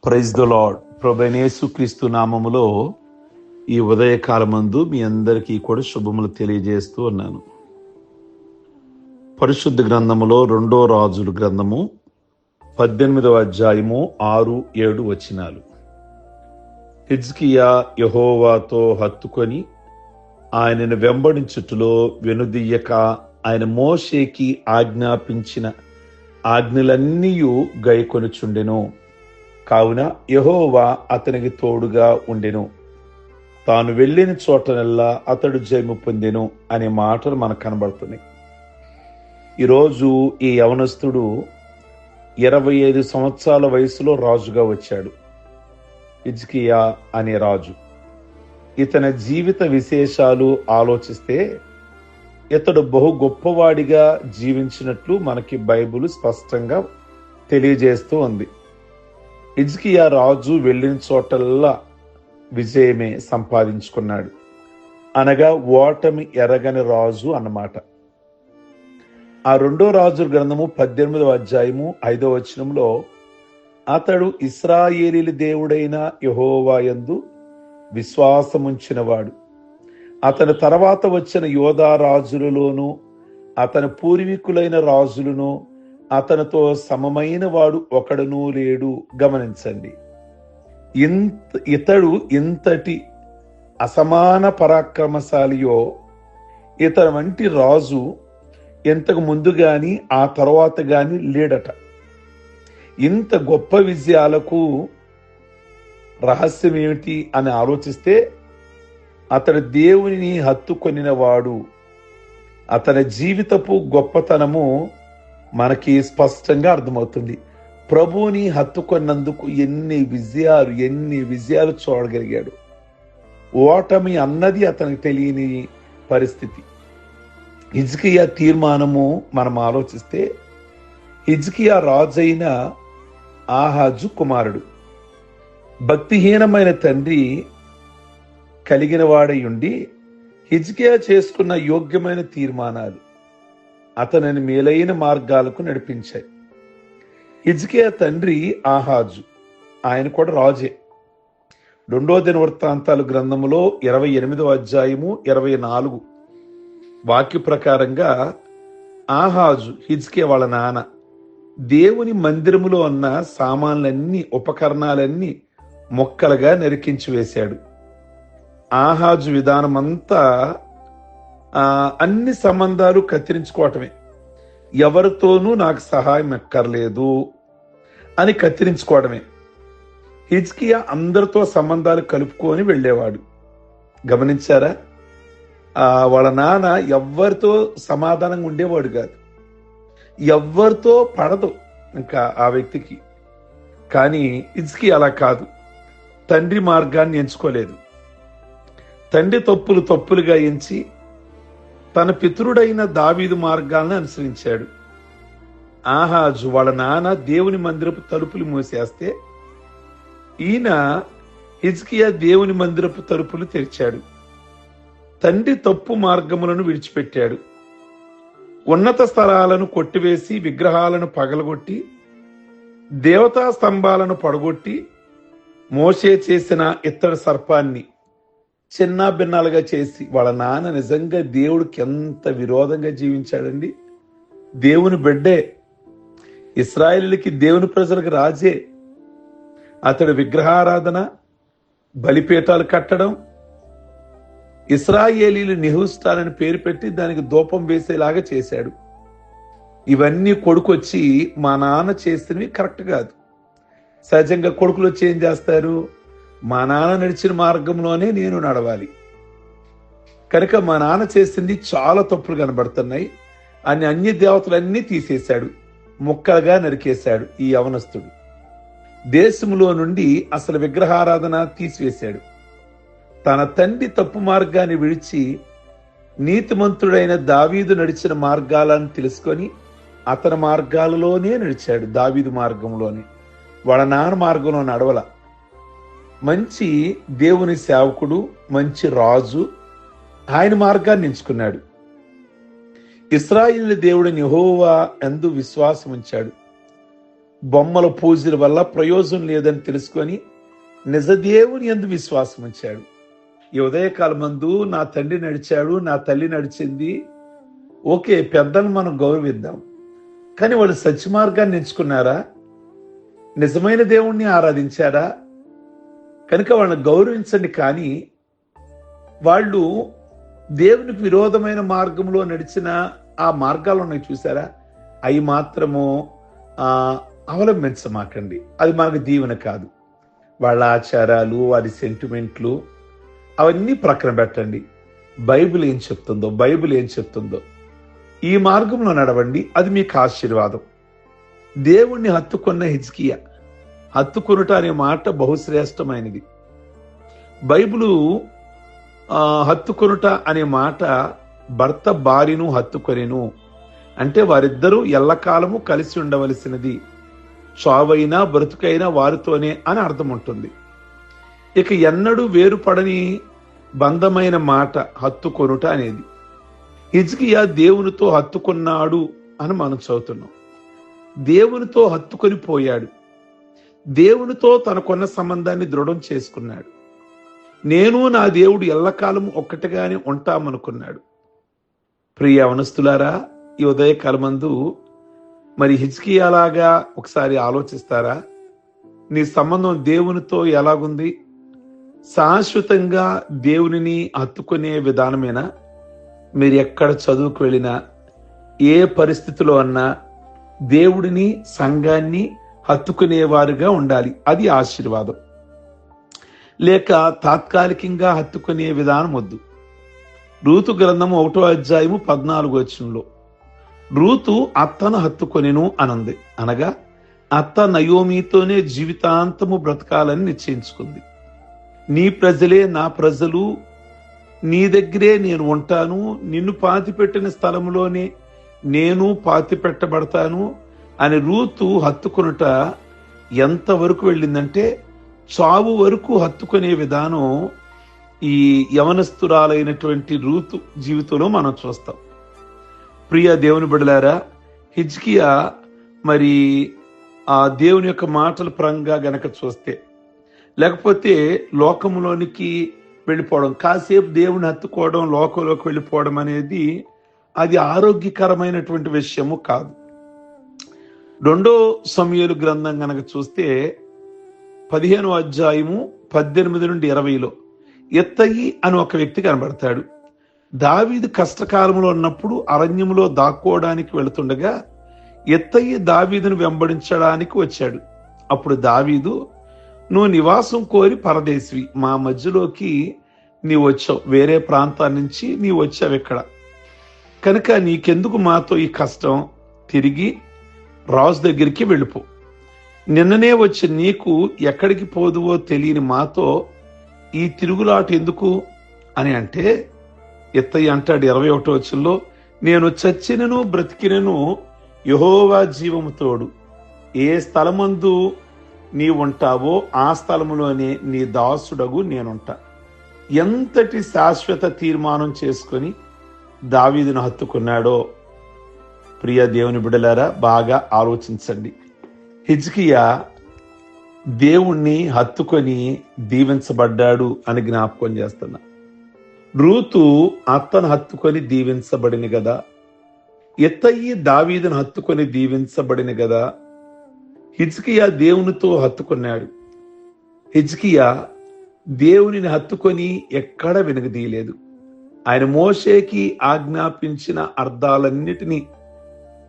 Praise the lord. ప్రభువైన యేసుక్రీస్తు నామములో ఈ ఉదయకాలమందు మీ అందరికీ కూడా శుభములు తెలియజేస్తూ ఉన్నాను. పరిశుద్ధ గ్రంథములో 2 రాజుల గ్రంథము 18వ అధ్యాయము 6-7 వచనాలు. హిజ్కియా యెహోవాతో హత్తుకొని ఆయనను వెంబడించుటలో వెనుదీయక ఆయన మోషేకి ఆజ్ఞాపించిన ఆజ్ఞలన్నీ గైకొనుచుండెను. కావున యెహోవా అతనికి తోడుగా ఉండెను, తాను వెళ్ళిన చోటనల్లా అతడు జయము పొందెను అనే మాటలు మనకు కనబడుతున్నాయి. ఈరోజు ఈ యవనస్తుడు 25 సంవత్సరాల వయసులో రాజుగా వచ్చాడు. హిజ్కియా అనే రాజు. ఇతని జీవిత విశేషాలు ఆలోచిస్తే ఇతడు బహు గొప్పవాడిగా జీవించినట్లు మనకి బైబిల్ స్పష్టంగా తెలియజేస్తూ ఉంది. హిజ్కియా రాజు వెళ్ళిన చోటల్లా విజయమే సంపాదించుకున్నాడు, అనగా ఓటమి ఎరగని రాజు అన్నమాట. ఆ 2 రాజుల గ్రంథము 18వ అధ్యాయము 5వ వచనంలో అతడు ఇశ్రాయేలీల దేవుడైన యెహోవా యందు విశ్వాసముంచినవాడు, అతని తర్వాత వచ్చిన యోధా రాజులలోను అతని పూర్వీకులైన రాజులను అతనితో సమమైన వాడు ఒకడునూ లేడు. గమనించండి, ఇతడు ఇంతటి అసమాన పరాక్రమశాలియో ఇతని వంటి రాజు ఇంతకు ముందు గాని ఆ తర్వాత గాని లేడట. ఇంత గొప్ప విజయాలకు రహస్యం ఏమిటి అని ఆలోచిస్తే అతడు దేవునిని హత్తుకొనిన వాడు. అతని జీవితపు గొప్పతనము మనకి స్పష్టంగా అర్థమవుతుంది. ప్రభువుని హత్తుకొన్నందుకు ఎన్ని విజయాలు చూడగలిగాడు. ఓటమి అన్నది అతనికి తెలియని పరిస్థితి. హిజ్కియా తీర్మానము మనం ఆలోచిస్తే, హిజ్కియా రాజైన ఆహాజు కుమారుడు, భక్తిహీనమైన తండ్రి కలిగిన వాడై ఉండి హిజ్కియా చేసుకున్న యోగ్యమైన తీర్మానాలు అతనిని మేలైన మార్గాలకు నడిపించాయి. హిజ్కియా తండ్రి ఆహాజు, ఆయన కూడా రాజే. 2వ దినవృత్తాంతాలు గ్రంథములో 28వ అధ్యాయము 24 వాక్య ప్రకారంగా ఆహాజు హిజ్కియా వాళ్ళ నాన్న దేవుని మందిరములో ఉన్న సామాన్లన్నీ ఉపకరణాలన్నీ మొక్కలుగా నరికించి వేశాడు. ఆహాజు విధానమంతా అన్ని సంబంధాలు కత్తిరించుకోవటమే. ఎవరితోనూ నాకు సహాయం ఎక్కర్లేదు అని కత్తిరించుకోవడమే. హిజ్కియా అందరితో సంబంధాలు కలుపుకొని వెళ్ళేవాడు. గమనించారా? వాళ్ళ నాన్న ఎవ్వరితో సమాధానంగా ఉండేవాడు కాదు. ఎవ్వరితో పడదు ఇంకా ఆ వ్యక్తికి. కానీ హిజ్కియా అలా కాదు. తండ్రి మార్గాన్ని ఎంచుకోలేదు. తండ్రి తప్పులుగా ఎంచి తన పితరుడైన దావీదు మార్గాలను అనుసరించాడు. ఆహాజు వాళ్ళ నాన్న దేవుని మందిరపు తలుపులు మూసేస్తే ఈయన హిజ్కియా దేవుని మందిరపు తలుపులు తెరిచాడు. తండ్రి తప్పు మార్గములను విడిచిపెట్టాడు. ఉన్నత స్థలాలను కొట్టివేసి విగ్రహాలను పగలగొట్టి దేవతా స్తంభాలను పడగొట్టి మోషే చేసిన ఇత్తడి సర్పాన్ని చిన్న భిన్నాలుగా చేసి వాళ్ళ నాన్న నిజంగా దేవుడికి ఎంత విరోధంగా జీవించాడండి. దేవుని బిడ్డే, ఇశ్రాయేలుకి దేవుని ప్రజలకు రాజే. అతడు విగ్రహారాధన, బలిపీఠాలు కట్టడం, ఇశ్రాయేలీలు నిహూస్తాలని పేరు పెట్టి దానికి ధూపం వేసేలాగా చేశాడు. ఇవన్నీ కొడుకొచ్చి మా నాన్న చేసినవి కరెక్ట్ కాదు. సహజంగా కొడుకులు వచ్చి ఏం చేస్తారు? మా నాన్న నడిచిన మార్గంలోనే నేను నడవాలి, కనుక మా నాన్న చేసింది చాలా తప్పులు కనబడుతున్నాయి అని అన్య దేవతలన్నీ తీసేశాడు, ముక్కలుగా నరికేశాడు. ఈ యవనస్తుడు దేశంలో నుండి అసలు విగ్రహారాధన తీసివేశాడు. తన తండ్రి తప్పు మార్గాన్ని విడిచి నీతిమంతుడైన దావీదు నడిచిన మార్గాలను తెలుసుకొని అతని మార్గాలలోనే నడిచాడు. దావీదు మార్గంలోనే, వాళ్ళ నాన్న మార్గంలో నడవల. మంచి దేవుని సేవకుడు, మంచి రాజు, ఆయన మార్గాన్ని ఎంచుకున్నాడు. ఇశ్రాయేలు దేవుడిని యెహోవా యందు విశ్వాసం ఉంచాడు. బొమ్మల పూజల వల్ల ప్రయోజనం లేదని తెలుసుకొని నిజదేవుని యందు విశ్వాసం ఉంచాడు. ఈ ఉదయకాలమందు నా తండ్రి నడిచాడు, నా తల్లి నడిచింది, ఓకే, పెద్దలను మనం గౌరవిద్దాం. కానీ వాళ్ళు సత్య మార్గాన్ని ఎంచుకున్నారా? నిజమైన దేవుణ్ణి ఆరాధించారా? కనుక వాళ్ళని గౌరవించండి. కానీ వాళ్ళు దేవునికి విరోధమైన మార్గంలో నడిచిన ఆ మార్గాలు ఉన్నాయి చూసారా, అవి మాత్రము అవలంబించమాకండి. అది మనకు దీవెన కాదు. వాళ్ళ ఆచారాలు, వారి సెంటిమెంట్లు అవన్నీ ప్రక్కన పెట్టండి. బైబిల్ ఏం చెప్తుందో ఈ మార్గంలో నడవండి. అది మీకు ఆశీర్వాదం. దేవుణ్ణి హత్తుకున్న హిజ్కియా, హత్తుకొనుట అనే మాట బహుశ్రేష్టమైనది. బైబిలు హత్తుకొనుట అనే మాట భర్త భార్యను హత్తుకొనెను అంటే వారిద్దరూ ఎల్లకాలము కలిసి ఉండవలసినది, చావైనా బ్రతుకైనా వారితోనే అని అర్థం ఉంటుంది. ఇక ఎన్నడూ వేరుపడని బంధమైన మాట హత్తుకొనుట అనేది. హిజ్కియా దేవునితో హత్తుకున్నాడు అని మనం చదువుతున్నాం. దేవునితో హత్తుకొని పోయాడు. దేవునితో తనకున్న సంబంధాన్ని దృఢం చేసుకున్నాడు. నేను నా దేవుడు ఎల్లకాలం ఒక్కటిగానే ఉంటామనుకున్నాడు. ప్రియ యవనస్తులారా, ఈ ఉదయకాలమందు మరి హిజ్కియాలాగా ఒకసారి ఆలోచిస్తారా? నీ సంబంధం దేవునితో ఎలాగుంది? శాశ్వతంగా దేవునిని హత్తుకునే విధానమేనా? మీరు ఎక్కడ చదువుకు వెళ్ళినా, ఏ పరిస్థితిలో అన్నా దేవుడిని, సంఘాన్ని హత్తుకునేవారుగా ఉండాలి. అది ఆశీర్వాదం. లేక తాత్కాలికంగా హత్తుకునే విధానం వద్దు. రూతు గ్రంథము 1వ అధ్యాయము 14వ వచనంలో రూతు అత్తను హత్తుకొనెను అనంది. అనగా అత్త నయోమితోనే జీవితాంతము బ్రతకాలని నిశ్చయించుకుంది. నీ ప్రజలే నా ప్రజలు, నీ దగ్గరే నేను ఉంటాను, నిన్ను పాతిపెట్టిన స్థలంలోనే నేను పాతిపెట్టబడతాను అని రూతు హత్తుకొనుట ఎంతవరకు వెళ్ళిందంటే చావు వరకు హత్తుకునే విధానం ఈ యవనస్తురాలైనటువంటి రూతు జీవితంలో మనం చూస్తాం. ప్రియ దేవుని బిడ్డలారా, హిజ్కియా మరి ఆ దేవుని యొక్క మాటల పరంగా గనక చూస్తే, లేకపోతే లోకంలోనికి వెళ్ళిపోవడం, కాసేపు దేవుని హత్తుకోవడం, లోకంలోకి వెళ్ళిపోవడం అనేది అది ఆరోగ్యకరమైనటువంటి విషయము కాదు. 2 సమూయేలు గ్రంథం గనక చూస్తే 15వ అధ్యాయము 18 నుండి 20లో ఎత్తయి అని ఒక వ్యక్తి కనబడతాడు. దావీదు కష్టకాలంలో ఉన్నప్పుడు అరణ్యంలో దాక్కోవడానికి వెళుతుండగా ఎత్తయి దావీదును వెంబడించడానికి వచ్చాడు. అప్పుడు దావీదు, నువ్వు నివాసం కోరి పరదేశివి, మా మధ్యలోకి నీవు వచ్చావు, వేరే ప్రాంతాల నుంచి నీవు వచ్చావు ఇక్కడ, కనుక నీకెందుకు మాతో ఈ కష్టం, తిరిగి రాజు దగ్గరికి వెళ్ళిపో. నిన్ననే వచ్చి నీకు ఎక్కడికి పోదువో తెలియని మాతో ఈ తిరుగులాట ఎందుకు అని అంటే, ఎత్తయ్య అంటాడు 21వ వచనంలో, నేను చచ్చినను బ్రతికినను యెహోవా జీవము తోడు, ఏ స్థలమందు నీ ఉంటావో ఆ స్థలములోనే నీ దాసుడగు నేనుంటా. ఎంతటి శాశ్వత తీర్మానం చేసుకొని దావీదును హత్తుకున్నాడో ప్రియ దేవుని బిడ్డలారా, బాగా ఆలోచించండి. హిజ్కియా దేవుణ్ణి హత్తుకొని దీవించబడ్డాడు అని జ్ఞాపకం చేస్తున్నా. రూతు అత్తను హత్తుకొని దీవించబడిన కదా, ఎత్తయి దావీదును హత్తుకొని దీవించబడిన కదా. హిజ్కియా దేవునితో హత్తుకున్నాడు. హిజ్కియా దేవునిని హత్తుకొని ఎక్కడ వెనుకదీయలేదు. ఆయన మోషేకి ఆజ్ఞాపించిన అర్థాలన్నిటినీ,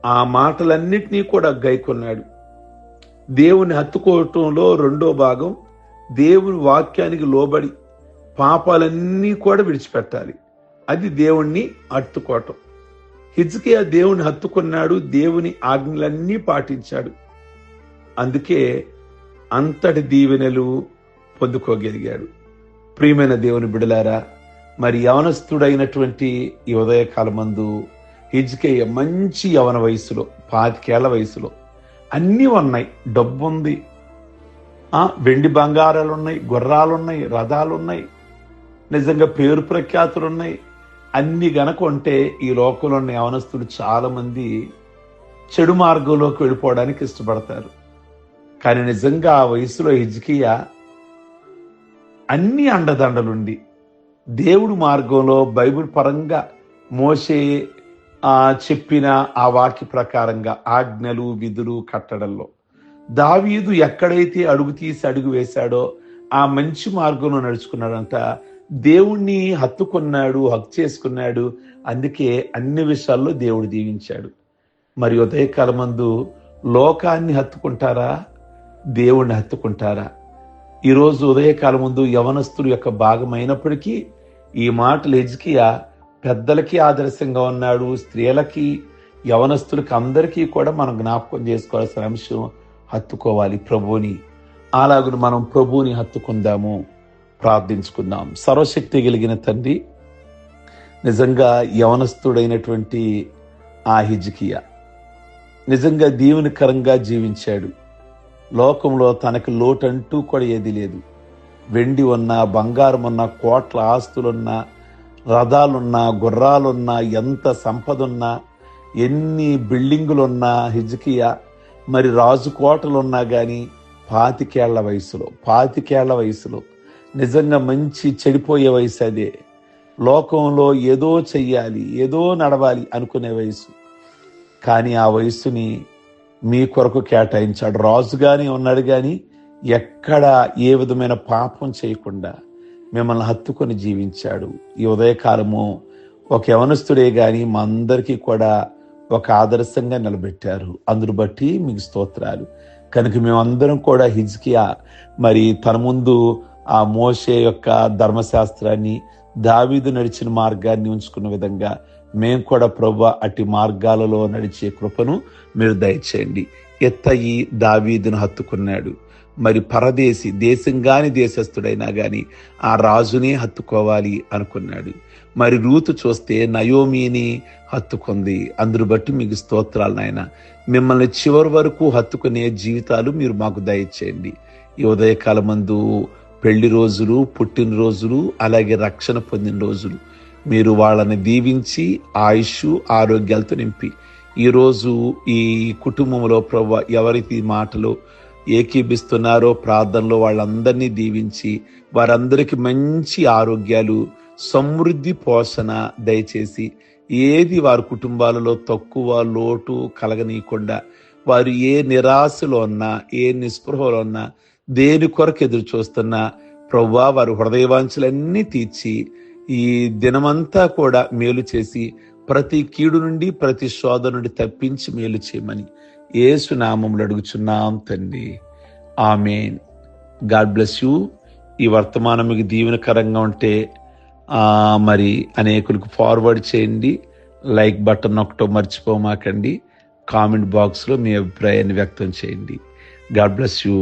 ఆ మాటలన్నిటినీ కూడా గైకొన్నాడు. దేవుని హత్తుకోవటంలో 2వ భాగం దేవుని వాక్యానికి లోబడి పాపాలన్నీ కూడా విడిచిపెట్టాలి. అది దేవుణ్ణి హత్తుకోవటం. హిజ్కియా దేవుని హత్తుకున్నాడు, దేవుని ఆజ్ఞలన్నీ పాటించాడు. అందుకే అంతటి దీవెనలు పొందుకోగలిగాడు. ప్రియమైన దేవుని బిడలారా, మరి యవనస్తుడైనటువంటి ఈ ఉదయకాలమందు హిజ్కియా మంచి యవన వయసులో, 25 ఏళ్ల వయసులో అన్నీ ఉన్నాయి. డబ్బు ఉంది, వెండి బంగారాలు ఉన్నాయి, గుర్రాలున్నాయి, రథాలున్నాయి, నిజంగా పేరు ప్రఖ్యాతులు ఉన్నాయి. అన్ని గనక ఉంటే ఈ లోకంలో ఉన్న యవనస్తులు చాలా మంది చెడు మార్గంలోకి వెళ్ళిపోవడానికి ఇష్టపడతారు. కానీ నిజంగా ఆ వయసులో హిజ్కియా అన్ని అండదండలుండి దేవుడు మార్గంలో బైబిల్ పరంగా మోషే చెప్పిన ఆ వాక్య ప్రకారంగా ఆజ్ఞలు, విధులు, కట్టడల్లో దావీదు ఎక్కడైతే అడుగు తీసి అడుగు వేశాడో ఆ మంచి మార్గంలో నడుచుకున్నాడంట. దేవుణ్ణి హత్తుకున్నాడు, హక్కు చేసుకున్నాడు. అందుకే అన్ని విషయాల్లో దేవుడు దీవించాడు. మరి ఉదయకాలమందు లోకాన్ని హత్తుకుంటారా, దేవుణ్ణి హత్తుకుంటారా? ఈరోజు ఉదయకాలం ముందు యవనస్తుల యొక్క భాగమైనప్పటికీ ఈ మాటలు హిజ్కియా పెద్దలకి ఆదర్శంగా ఉన్నాడు. స్త్రీలకి, యవనస్తులకి అందరికీ కూడా మనం జ్ఞాపకం చేసుకోవాల్సిన అంశం హత్తుకోవాలి ప్రభువుని. అలాగను మనం ప్రభువుని హత్తుకుందాము, ప్రార్థించుకుందాం. సర్వశక్తి కలిగిన తండ్రి, నిజంగా యవనస్తుడైనటువంటి ఆ హిజ్కియా నిజంగా దీవెనకరంగా జీవించాడు. లోకంలో తనకు లోటంటూ కూడా ఏది లేదు. వెండి ఉన్నా, బంగారం ఉన్నా, కోట్ల ఆస్తులున్నా, రథాలున్నా, గుర్రాలున్నా, ఎంత సంపద ఉన్నా, ఎన్ని బిల్డింగులున్నా హిజ్కియా మరి రాజు కోటలున్నా కానీ 25 వయసులో నిజంగా మంచి చెడిపోయే వయసు అదే. లోకంలో ఏదో చెయ్యాలి, ఏదో నడవాలి అనుకునే వయసు. కానీ ఆ వయసుని మీ కొరకు కేటాయించాడు. రాజుగానే ఉన్నాడు కానీ ఎక్కడ ఏ విధమైన పాపం చేయకుండా మిమ్మల్ని హత్తుకొని జీవించాడు. ఈ ఉదయకాలము ఒక యవనస్తుడే గాని మా అందరికీ కూడా ఒక ఆదర్శంగా నిలబెట్టారు. అందును బట్టి మీకు స్తోత్రాలు. కనుక మేమందరం కూడా హిజ్కియా మరి తన ముందు ఆ మోషే యొక్క ధర్మశాస్త్రాన్ని, దావీదు నడిచిన మార్గాన్ని ఉంచుకున్న విధంగా మేము కూడా ప్రభువా అట్టి మార్గాలలో నడిచే కృపను మీరు దయచేయండి. ఎత్తయి దావీదును హత్తుకున్నాడు. మరి పరదేశి, దేశంగాని దేశస్థుడైనా గాని ఆ రాజునే హత్తుకోవాలి అనుకున్నాడు. మరి రూతు చూస్తే నయోమిని హత్తుకుంది. అందును బట్టి మీకు స్తోత్రాలు నాయన. మిమ్మల్ని చివరి వరకు హత్తుకునే జీవితాలు మీరు మాకు దయచేయండి. ఈ ఉదయకాలమందు పెళ్లి రోజులు, పుట్టినరోజులు, అలాగే రక్షణ పొందిన రోజులు మీరు వాళ్ళని దీవించి ఆయుష్, ఆరోగ్యాలతో నింపి ఈరోజు ఈ కుటుంబంలో ప్రభువా ఎవరికి మాటలు ఏకీభిస్తున్నారో ప్రార్థనలో వాళ్ళందరినీ దీవించి వారందరికీ మంచి ఆరోగ్యాలు, సమృద్ధి, పోషణ దయచేసి ఏది వారి కుటుంబాలలో తక్కువ, లోటు కలగనీయకుండా వారు ఏ నిరాశలో ఉన్నా, ఏ నిస్పృహలో ఉన్నా, దేని కొరకు ఎదురు చూస్తున్నా ప్రభువా వారి హృదయవాంఛలన్నీ తీర్చి ఈ దినమంతా కూడా మేలు చేసి ప్రతి కీడు నుండి, ప్రతి శోధ నుండి తప్పించి మేలు చేయమని యేసు నామములో అడుగుచున్నాం తండ్రి. ఆమేన్. God bless you. ఈ వర్తమానం మీకు దీవెనకరంగా ఉంటే మరి అనేకులకు ఫార్వర్డ్ చేయండి. లైక్ బటన్ నొక్కటం మర్చిపోమాకండి. కామెంట్ బాక్స్లో మీ అభిప్రాయాన్ని వ్యక్తం చేయండి. God bless you.